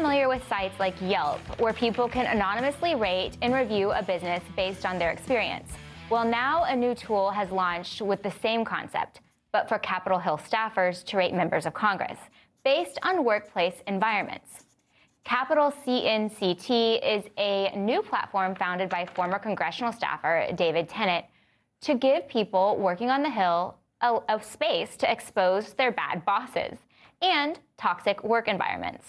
familiar with sites like Yelp, where people can anonymously rate and review a business based on their experience? Well, now a new tool has launched with the same concept, but for Capitol Hill staffers to rate members of Congress, based on workplace environments. Capitol CNCT is a new platform founded by former congressional staffer David Tennant to give people working on the Hill a space to expose their bad bosses and toxic work environments.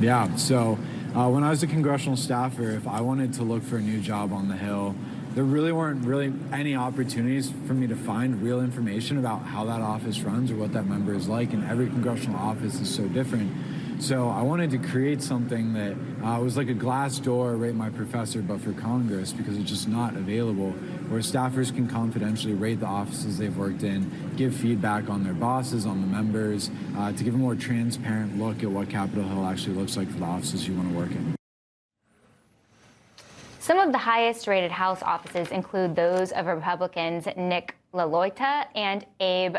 Yeah, so when I was a congressional staffer, if I wanted to look for a new job on the Hill, there really weren't any opportunities for me to find real information about how that office runs or what that member is like, and every congressional office is so different. So I wanted to create something that was like a glass door, rate my professor, but for Congress, because it's just not available, where staffers can confidentially rate the offices they've worked in, give feedback on their bosses, on the members, to give a more transparent look at what Capitol Hill actually looks like for the offices you want to work in. Some of the highest rated House offices include those of Republicans Nick LaLoita and Abe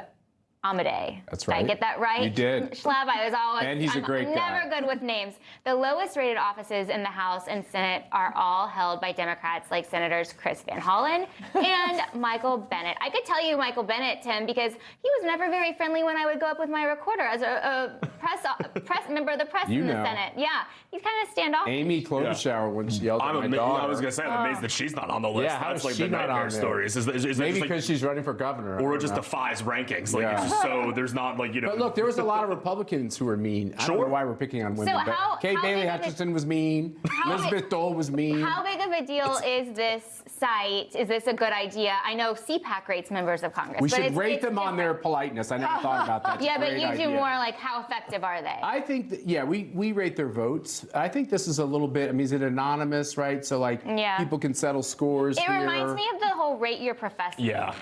Amade. That's right. Did I get that right? You did. Schlab, I was always, and he's a great guy. Never good with names. The lowest rated offices in the House and Senate are all held by Democrats like Senators Chris Van Hollen and Michael Bennet. I could tell you Michael Bennet, Tim, because he was never very friendly when I would go up with my recorder as a press member of the press in the Senate. Yeah, he's kind of standoffish. Amy Klobuchar when she yelled at my daughter. I was going to say, I'm amazed that she's not on the list. Yeah, that's like she the nightmare stories. Is maybe because she's running for governor. Or it just defies rankings. Like, it's just so there's not like, you know. But look, there was a lot of Republicans who were mean. I don't know why we're picking on women. So Kay Bailey Hutchinson was mean. Elizabeth Dole was mean. How big of a deal is this site? Is this a good idea? I know CPAC rates members of Congress. We should rate them on their politeness. I never thought about that. Yeah, but you do more like how effective are they? I think that, yeah, we rate their votes. I think this is a little bit, I mean, is it anonymous, right? So like people can settle scores It here. reminds me of the whole rate your professor. Yeah.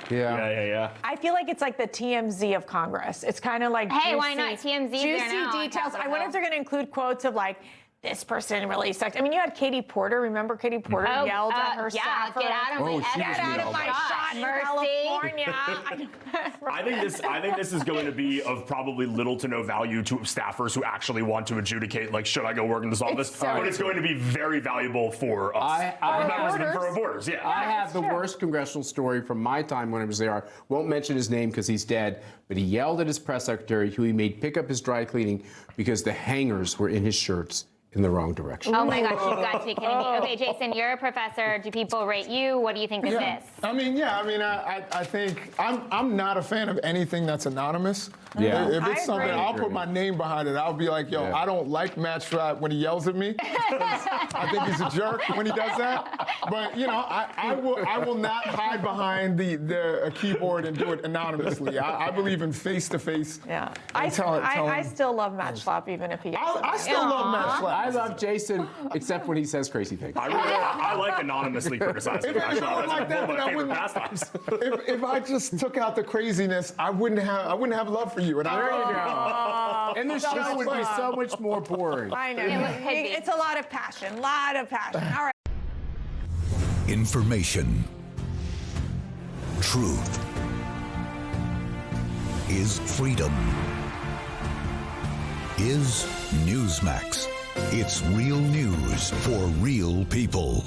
I feel like it's like the TMZ of Congress. It's kind of like hey, why not TMZ? Juicy details. I wonder if they're going to include quotes of like, this person really sucked. I mean, you had Katie Porter. Remember Katie Porter yelled at her staffer? Get out of my get out of my shot in California. I think this is going to be of probably little to no value to staffers who actually want to adjudicate, like, should I go work in this office? But it's going to be very valuable for us, for members and for reporters. Yeah. I have the worst congressional story from my time when I was there. Won't mention his name because he's dead, but he yelled at his press secretary, who he made pick up his dry cleaning because the hangers were in his shirts in the wrong direction. Oh my gosh, you've got to be kidding me. Okay, Jason, you're a professor. Do people rate you? What do you think of this? I think I'm not a fan of anything that's anonymous. Yeah. If it's something, I'll put my name behind it. I'll be like, yo, I don't like Matt Schlapp when he yells at me. I think he's a jerk when he does that. But you know, I will not hide behind a keyboard and do it anonymously. I believe in face-to-face. Yeah. I still love Matt Schlapp even if he yells at me. I still love Matt Schlapp. I love Jason, except when he says crazy things. I like anonymously criticizing. If I just took out the craziness, I wouldn't have love for you. And and the show would be so much more boring. I know. It's a lot of passion. All right. Information. Truth is freedom. Is Newsmax. It's real news for real people.